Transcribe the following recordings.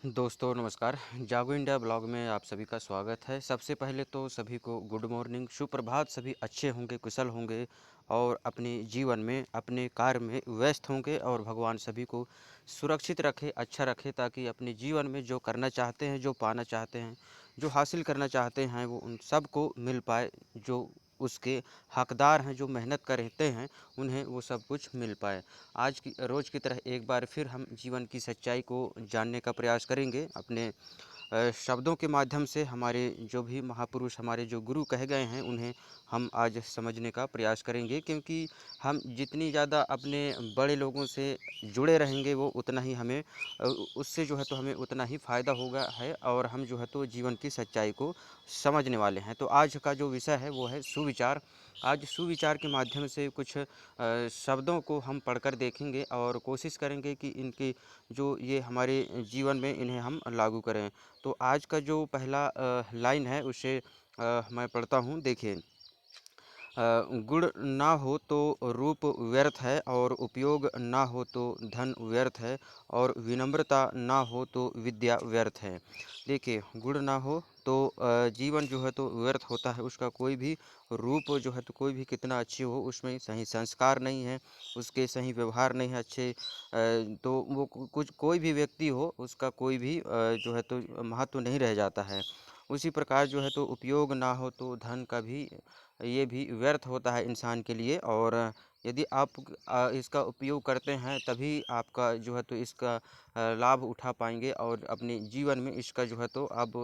दोस्तों नमस्कार। जागो इंडिया ब्लॉग में आप सभी का स्वागत है। सबसे पहले तो सभी को गुड मॉर्निंग, सुप्रभात। सभी अच्छे होंगे, कुशल होंगे और अपने जीवन में, अपने कार्य में व्यस्त होंगे और भगवान सभी को सुरक्षित रखे, अच्छा रखे, ताकि अपने जीवन में जो करना चाहते हैं, जो पाना चाहते हैं, जो हासिल करना चाहते हैं, वो उन सबको मिल पाए। जो उसके हकदार हैं, जो मेहनत करते हैं, उन्हें वो सब कुछ मिल पाए। आज की रोज़ की तरह एक बार फिर हम जीवन की सच्चाई को जानने का प्रयास करेंगे अपने शब्दों के माध्यम से। हमारे जो भी महापुरुष, हमारे जो गुरु कहे गए हैं, उन्हें हम आज समझने का प्रयास करेंगे, क्योंकि हम जितनी ज़्यादा अपने बड़े लोगों से जुड़े रहेंगे, वो उतना ही हमें उससे जो है तो हमें उतना ही फ़ायदा होगा है, और हम जो है तो जीवन की सच्चाई को समझने वाले हैं। तो आज का जो विषय है वो है सुविचार। आज सुविचार के माध्यम से कुछ शब्दों को हम पढ़कर देखेंगे और कोशिश करेंगे कि इनके जो ये हमारे जीवन में इन्हें हम लागू करें। तो आज का जो पहला लाइन है उसे मैं पढ़ता हूँ। देखिए, गुण ना हो तो रूप व्यर्थ है, और उपयोग ना हो तो धन व्यर्थ है, और विनम्रता ना हो तो विद्या व्यर्थ है। देखिए, गुण ना हो तो जीवन जो है तो व्यर्थ होता है। उसका कोई भी रूप जो है तो कोई भी कितना अच्छी हो, उसमें सही संस्कार नहीं है, उसके सही व्यवहार नहीं है अच्छे, तो वो कुछ कोई भी व्यक्ति हो, उसका कोई भी जो है तो महत्व नहीं रह जाता है। उसी प्रकार जो है तो उपयोग ना हो तो धन का भी, ये भी व्यर्थ होता है इंसान के लिए। और यदि आप इसका उपयोग करते हैं, तभी आपका जो है तो इसका लाभ उठा पाएंगे और अपने जीवन में इसका जो है तो आप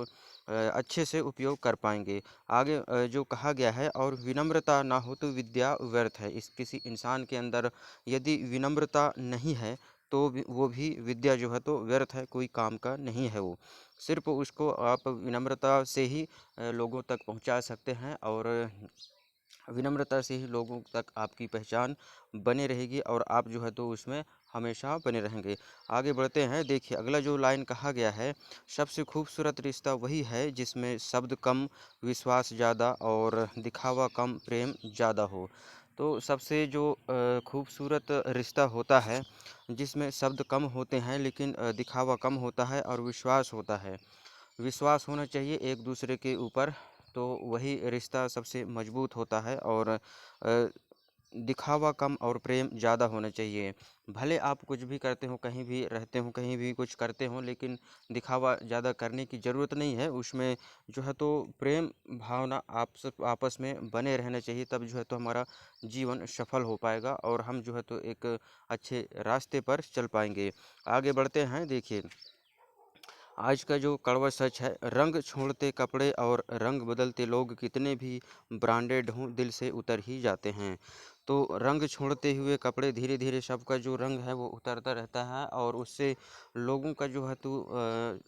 अच्छे से उपयोग कर पाएंगे। आगे जो कहा गया है, और विनम्रता ना हो तो विद्या व्यर्थ है। इस किसी इंसान के अंदर यदि विनम्रता नहीं है, तो वो भी विद्या जो है तो व्यर्थ है, कोई काम का नहीं है। वो सिर्फ उसको आप विनम्रता से ही लोगों तक पहुंचा सकते हैं, और विनम्रता से ही लोगों तक आपकी पहचान बनी रहेगी, और आप जो है तो उसमें हमेशा बने रहेंगे। आगे बढ़ते हैं। देखिए, अगला जो लाइन कहा गया है, सबसे खूबसूरत रिश्ता वही है जिसमें शब्द कम, विश्वास ज़्यादा, और दिखावा कम, प्रेम ज़्यादा हो। तो सबसे जो खूबसूरत रिश्ता होता है, जिसमें शब्द कम होते हैं लेकिन दिखावा कम होता है, और विश्वास होता है। विश्वास होना चाहिए एक दूसरे के ऊपर, तो वही रिश्ता सबसे मजबूत होता है। और दिखावा कम और प्रेम ज़्यादा होना चाहिए। भले आप कुछ भी करते हो, कहीं भी रहते हो, कहीं भी कुछ करते हो, लेकिन दिखावा ज़्यादा करने की ज़रूरत नहीं है। उसमें जो है तो प्रेम भावना आपस में बने रहना चाहिए, तब जो है तो हमारा जीवन सफल हो पाएगा, और हम जो है तो एक अच्छे रास्ते पर चल पाएंगे। आगे बढ़ते हैं। देखिए, आज का जो कड़वा सच है, रंग छोड़ते कपड़े और रंग बदलते लोग कितने भी ब्रांडेड हों, दिल से उतर ही जाते हैं। तो रंग छोड़ते हुए कपड़े, धीरे धीरे सबका जो रंग है वो उतरता रहता है, और उससे लोगों का जो है तो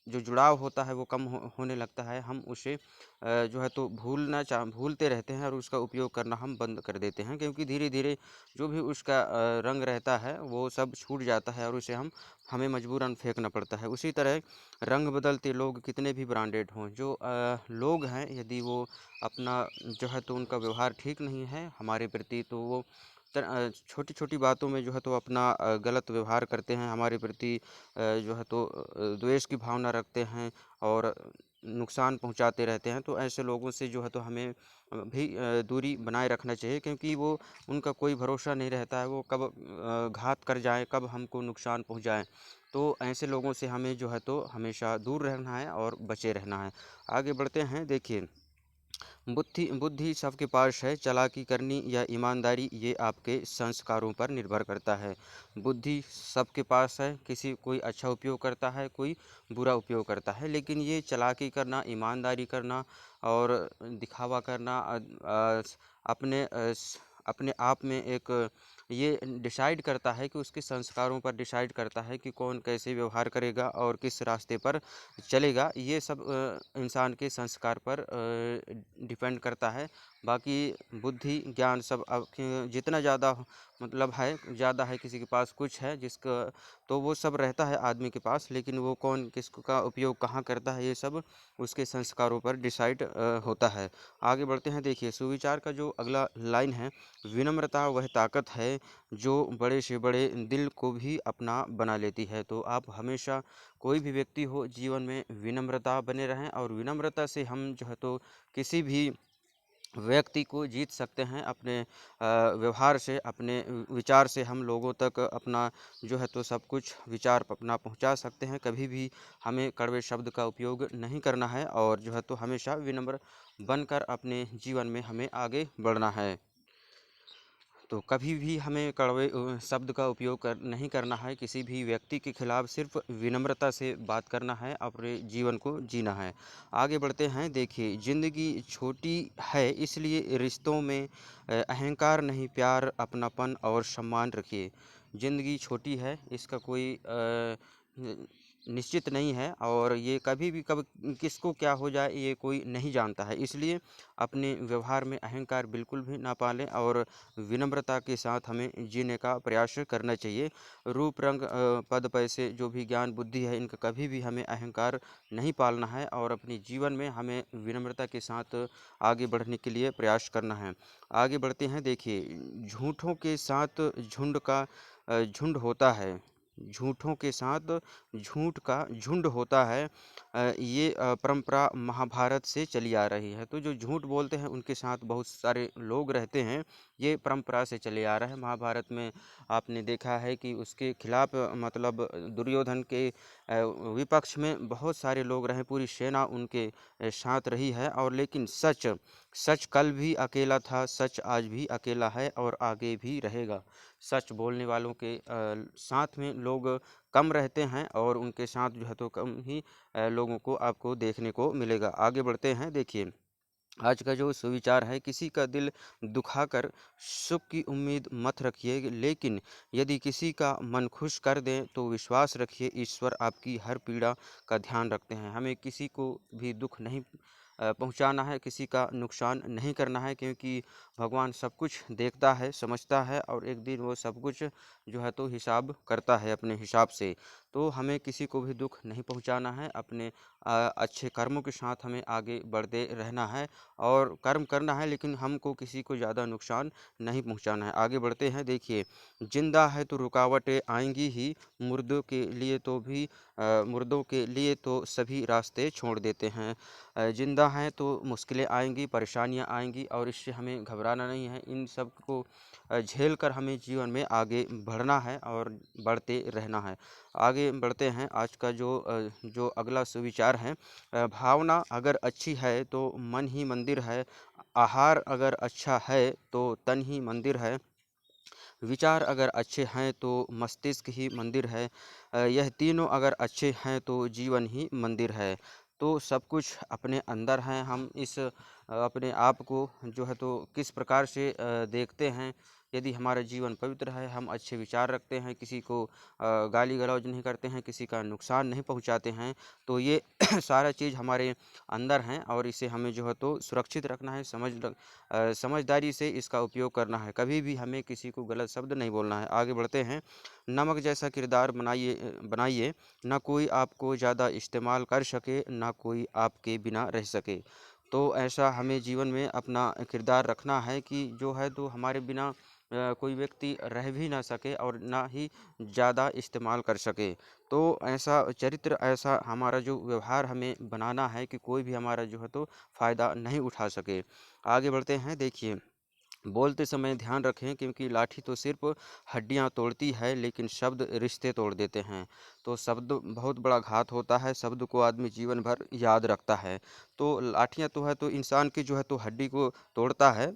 जो जुड़ाव होता है वो कम होने लगता है। हम उसे जो है तो भूलते रहते हैं, और उसका उपयोग करना हम बंद कर देते हैं, क्योंकि धीरे धीरे जो भी उसका रंग रहता है वो सब छूट जाता है, और उसे हमें मजबूरन फेंकना पड़ता है। उसी तरह रंग बदलते लोग कितने भी ब्रांडेड हों, जो लोग हैं, यदि वो अपना जो है तो उनका व्यवहार ठीक नहीं है हमारे प्रति, तो वो छोटी छोटी बातों में जो है तो अपना गलत व्यवहार करते हैं हमारे प्रति, जो है तो द्वेष की भावना रखते हैं, और नुकसान पहुंचाते रहते हैं। तो ऐसे लोगों से जो है तो हमें भी दूरी बनाए रखना चाहिए, क्योंकि वो उनका कोई भरोसा नहीं रहता है, वो कब घात कर जाएं, कब हमको नुकसान पहुंचाएं। तो ऐसे लोगों से हमें जो है तो हमेशा दूर रहना है और बचे रहना है। आगे बढ़ते हैं। देखिए, बुद्धि बुद्धि सबके पास है, चालाकी करनी या ईमानदारी ये आपके संस्कारों पर निर्भर करता है। बुद्धि सबके पास है, कोई अच्छा उपयोग करता है, कोई बुरा उपयोग करता है, लेकिन ये चालाकी करना, ईमानदारी करना और दिखावा करना अपने आप में एक, ये डिसाइड करता है कि उसके संस्कारों पर डिसाइड करता है कि कौन कैसे व्यवहार करेगा और किस रास्ते पर चलेगा। ये सब इंसान के संस्कार पर डिपेंड करता है। बाकी बुद्धि ज्ञान सब जितना मतलब है, ज़्यादा है, किसी के पास कुछ है जिसका, तो वो सब रहता है आदमी के पास, लेकिन वो कौन किसका उपयोग कहाँ करता है, ये सब उसके संस्कारों पर डिसाइड होता है। आगे बढ़ते हैं। देखिए, सुविचार का जो अगला लाइन है, विनम्रता वह ताकत है है जो बड़े से बड़े दिल को भी अपना बना लेती है। तो आप हमेशा कोई भी व्यक्ति हो जीवन में विनम्रता बने रहें और विनम्रता से हम जो है तो किसी भी व्यक्ति को जीत सकते हैं। अपने व्यवहार से, अपने विचार से हम लोगों तक अपना जो है तो सब कुछ विचार अपना पहुंचा सकते हैं। कभी भी हमें कड़वे शब्द का उपयोग नहीं करना है और जो है तो हमेशा विनम्र बनकर अपने जीवन में हमें आगे बढ़ना है। तो कभी भी हमें कड़वे शब्द का उपयोग नहीं करना है। किसी भी व्यक्ति के खिलाफ सिर्फ विनम्रता से बात करना है, अपने जीवन को जीना है। आगे बढ़ते हैं। देखिए, ज़िंदगी छोटी है इसलिए रिश्तों में अहंकार नहीं, प्यार, अपनापन और सम्मान रखिए। ज़िंदगी छोटी है, इसका कोई निश्चित नहीं है और ये कभी भी कब किसको क्या हो जाए ये कोई नहीं जानता है। इसलिए अपने व्यवहार में अहंकार बिल्कुल भी ना पालें और विनम्रता के साथ हमें जीने का प्रयास करना चाहिए। रूप, रंग, पद, पैसे, जो भी ज्ञान बुद्धि है, इनका कभी भी हमें अहंकार नहीं पालना है और अपने जीवन में हमें विनम्रता के साथ आगे बढ़ने के लिए प्रयास करना है। आगे बढ़ते हैं। देखिए, झूठों के साथ झुंड का झुंड होता है। झूठों के साथ झूठ का झुंड होता है। ये परंपरा महाभारत से चली आ रही है। तो जो झूठ बोलते हैं उनके साथ बहुत सारे लोग रहते हैं, ये परंपरा से चले आ रहा है। महाभारत में आपने देखा है कि उसके खिलाफ मतलब दुर्योधन के विपक्ष में बहुत सारे लोग रहे, पूरी सेना उनके साथ रही है। और लेकिन सच सच कल भी अकेला था, सच आज भी अकेला है और आगे भी रहेगा। सच बोलने वालों के साथ में लोग कम रहते हैं और उनके साथ जो है तो कम ही लोगों को आपको देखने को मिलेगा। आगे बढ़ते हैं। देखिए, आज का जो सुविचार है, किसी का दिल दुखाकर सुख की उम्मीद मत रखिए, लेकिन यदि किसी का मन खुश कर दें तो विश्वास रखिए ईश्वर आपकी हर पीड़ा का ध्यान रखते हैं। हमें किसी को भी दुख नहीं पहुंचाना है, किसी का नुकसान नहीं करना है, क्योंकि भगवान सब कुछ देखता है, समझता है और एक दिन वो सब कुछ जो है तो हिसाब करता है अपने हिसाब से। तो हमें किसी को भी दुख नहीं पहुंचाना है, अपने अच्छे कर्मों के साथ हमें आगे बढ़ते रहना है और कर्म करना है, लेकिन हमको किसी को ज़्यादा नुकसान नहीं पहुंचाना है। आगे बढ़ते हैं। देखिए, जिंदा है तो रुकावटें आएंगी ही, मुर्दों के लिए तो सभी रास्ते छोड़ देते हैं। जिंदा हैं तो मुश्किलें आएंगी, परेशानियां आएंगी और इससे हमें घबराना नहीं है। इन सब को झेल कर हमें जीवन में आगे बढ़ना है और बढ़ते रहना है। आगे बढ़ते हैं। आज का जो अगला सुविचार है, भावना अगर अच्छी है तो मन ही मंदिर है, आहार अगर अच्छा है तो तन ही मंदिर है, विचार अगर अच्छे हैं तो मस्तिष्क ही मंदिर है, यह तीनों अगर अच्छे हैं तो जीवन ही मंदिर है। तो सब कुछ अपने अंदर हैं। हम इस अपने आप को जो है तो किस प्रकार से देखते हैं। यदि हमारा जीवन पवित्र है, हम अच्छे विचार रखते हैं, किसी को गाली गलौज नहीं करते हैं, किसी का नुकसान नहीं पहुंचाते हैं, तो ये सारा चीज़ हमारे अंदर हैं और इसे हमें जो है तो सुरक्षित रखना है। समझदारी से इसका उपयोग करना है। कभी भी हमें किसी को गलत शब्द नहीं बोलना है। आगे बढ़ते हैं। नमक जैसा किरदार बनाइए, ना कोई आपको ज़्यादा इस्तेमाल कर सके, ना कोई आपके बिना रह सके। तो ऐसा हमें जीवन में अपना किरदार रखना है कि जो है तो हमारे बिना कोई व्यक्ति रह भी ना सके और ना ही ज़्यादा इस्तेमाल कर सके। तो ऐसा चरित्र, ऐसा हमारा जो व्यवहार हमें बनाना है कि कोई भी हमारा जो है तो फ़ायदा नहीं उठा सके। आगे बढ़ते हैं। देखिए, बोलते समय ध्यान रखें, क्योंकि लाठी तो सिर्फ हड्डियां तोड़ती है लेकिन शब्द रिश्ते तोड़ देते हैं। तो शब्द बहुत बड़ा घात होता है, शब्द को आदमी जीवन भर याद रखता है। तो लाठियां तो है तो इंसान की जो है तो हड्डी को तोड़ता है,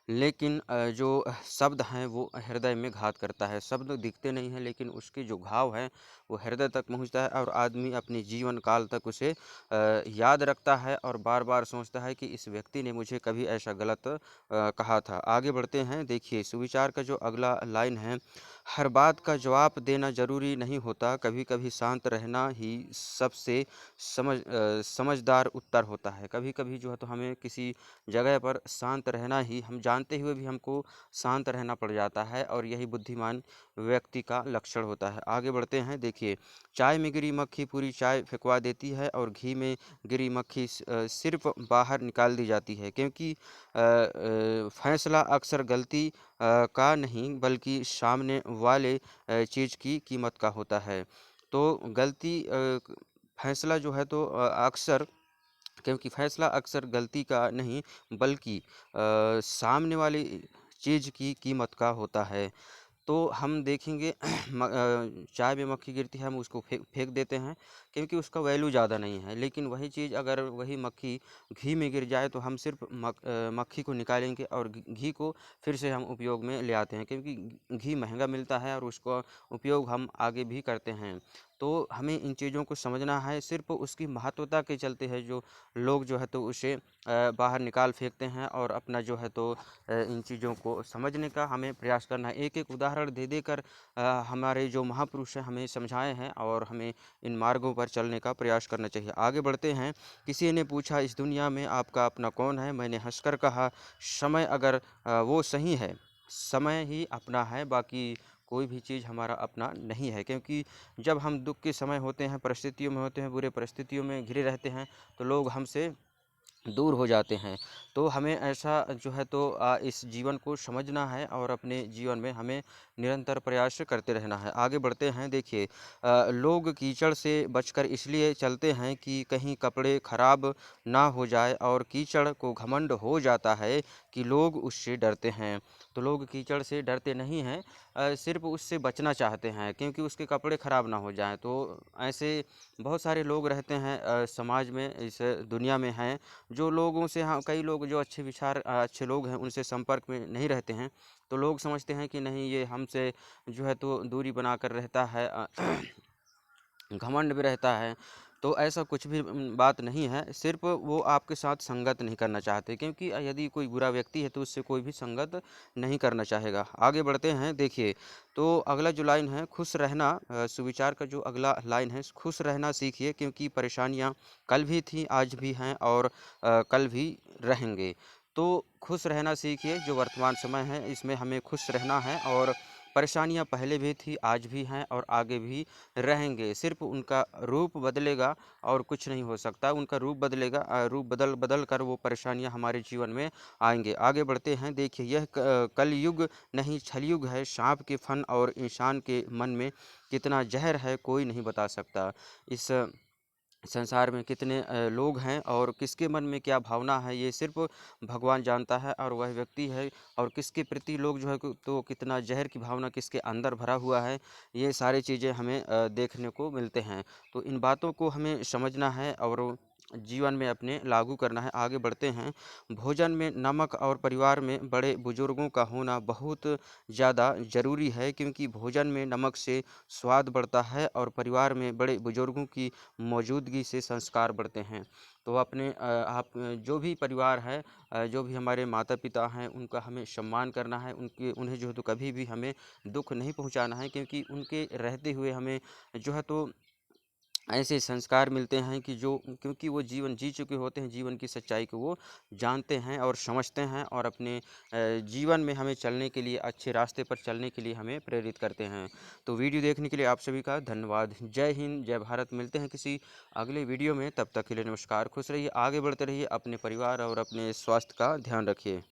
लेकिन जो शब्द हैं वो हृदय में घात करता है। शब्द दिखते नहीं हैं लेकिन उसके जो घाव हैं वो हृदय तक पहुंचता है और आदमी अपने जीवन काल तक उसे याद रखता है और बार बार सोचता है कि इस व्यक्ति ने मुझे कभी ऐसा गलत कहा था। आगे बढ़ते हैं। देखिए, सुविचार का जो अगला लाइन है, हर बात का जवाब देना जरूरी नहीं होता, कभी कभी शांत रहना ही सबसे समझदार उत्तर होता है। कभी कभी जो है तो हमें किसी जगह पर शांत रहना ही, हम जानते हुए भी हमको शांत रहना पड़ जाता है और यही बुद्धिमान व्यक्ति का लक्षण होता है। आगे बढ़ते हैं। देखिए, देखिए, चाय में गिरी मक्खी पूरी चाय फेंकवा देती है और घी में गिरी मक्खी सिर्फ बाहर निकाल दी जाती है, क्योंकि फैसला अक्सर गलती का नहीं बल्कि सामने वाले चीज़ की कीमत का होता है। तो गलती फैसला जो है तो अक्सर, क्योंकि फैसला अक्सर गलती का नहीं बल्कि सामने वाली चीज़ की कीमत का होता है। तो हम देखेंगे चाय में मक्खी गिरती है, हम उसको फेंक फेंक देते हैं, क्योंकि उसका वैल्यू ज़्यादा नहीं है। लेकिन वही चीज़ अगर वही मक्खी घी में गिर जाए तो हम सिर्फ मक्खी को निकालेंगे और घी को फिर से हम उपयोग में ले आते हैं, क्योंकि घी महंगा मिलता है और उसका उपयोग हम आगे भी करते हैं। तो हमें इन चीज़ों को समझना है, सिर्फ उसकी महत्वता के चलते है जो लोग जो है तो उसे बाहर निकाल फेंकते हैं, और अपना जो है तो इन चीज़ों को समझने का हमें प्रयास करना है। एक-एक उदाहरण दे देकर हमारे जो महापुरुष हैं हमें समझाए हैं, और हमें इन मार्गों पर चलने का प्रयास करना चाहिए। आगे बढ़ते हैं। किसी ने पूछा, इस दुनिया में आपका अपना कौन है? मैंने हँसकर कहा, समय अगर वो सही है, समय ही अपना है, बाकी कोई भी चीज़ हमारा अपना नहीं है। क्योंकि जब हम दुःख के समय होते हैं, परिस्थितियों में होते हैं, बुरे परिस्थितियों में घिरे रहते हैं, तो लोग हमसे दूर हो जाते हैं। तो हमें ऐसा जो है तो इस जीवन को समझना है, और अपने जीवन में हमें निरंतर प्रयास करते रहना है। आगे बढ़ते हैं। देखिए, लोग कीचड़ से बचकर इसलिए चलते हैं कि कहीं कपड़े खराब ना हो जाए, और कीचड़ को घमंड हो जाता है कि लोग उससे डरते हैं। तो लोग कीचड़ से डरते नहीं हैं, सिर्फ उससे बचना चाहते हैं, क्योंकि उसके कपड़े खराब ना हो जाएँ। तो ऐसे बहुत सारे लोग रहते हैं समाज में, इस दुनिया में हैं, जो लोगों से, हाँ, कई लोग जो अच्छे विचार अच्छे लोग हैं उनसे संपर्क में नहीं रहते हैं। तो लोग समझते हैं कि नहीं, ये हमसे जो है तो दूरी बनाकर रहता है, घमंड में रहता है। तो ऐसा कुछ भी बात नहीं है, सिर्फ़ वो आपके साथ संगत नहीं करना चाहते, क्योंकि यदि कोई बुरा व्यक्ति है तो उससे कोई भी संगत नहीं करना चाहेगा। आगे बढ़ते हैं। देखिए, तो अगला जो लाइन है, खुश रहना, सुविचार का जो अगला लाइन है, खुश रहना सीखिए, क्योंकि परेशानियाँ कल भी थीं, आज भी हैं, और कल भी रहेंगे। तो खुश रहना सीखिए, जो वर्तमान समय है इसमें हमें खुश रहना है, और परेशानियाँ पहले भी थी, आज भी हैं, और आगे भी रहेंगे। सिर्फ़ उनका रूप बदलेगा, और कुछ नहीं हो सकता। उनका रूप बदलेगा, रूप बदल बदल कर वो परेशानियाँ हमारे जीवन में आएँगे। आगे बढ़ते हैं। देखिए, यह कलयुग नहीं छलयुग है, साँप के फन और इंसान के मन में कितना ज़हर है कोई नहीं बता सकता। इस संसार में कितने लोग हैं, और किसके मन में क्या भावना है, ये सिर्फ़ भगवान जानता है, और वह व्यक्ति है, और किसके प्रति लोग जो है तो कितना ज़हर की भावना किसके अंदर भरा हुआ है, ये सारी चीज़ें हमें देखने को मिलते हैं। तो इन बातों को हमें समझना है, और जीवन में अपने लागू करना है। आगे बढ़ते हैं। भोजन में नमक और परिवार में बड़े बुजुर्गों का होना बहुत ज़्यादा ज़रूरी है, क्योंकि भोजन में नमक से स्वाद बढ़ता है, और परिवार में बड़े बुजुर्गों की मौजूदगी से संस्कार बढ़ते हैं। तो अपने आप जो भी परिवार है, जो भी हमारे माता-पिता हैं, उनका हमें सम्मान करना है, उन्हें जो है तो कभी भी हमें दुःख नहीं पहुँचाना है, क्योंकि उनके रहते हुए हमें जो है तो ऐसे संस्कार मिलते हैं कि जो, क्योंकि वो जीवन जी चुके होते हैं, जीवन की सच्चाई को वो जानते हैं और समझते हैं, और अपने जीवन में हमें चलने के लिए, अच्छे रास्ते पर चलने के लिए हमें प्रेरित करते हैं। तो वीडियो देखने के लिए आप सभी का धन्यवाद। जय हिंद, जय भारत। मिलते हैं किसी अगले वीडियो में, तब तक के लिए नमस्कार। खुश रहिए, आगे बढ़ते रहिए, अपने परिवार और अपने स्वास्थ्य का ध्यान रखिए।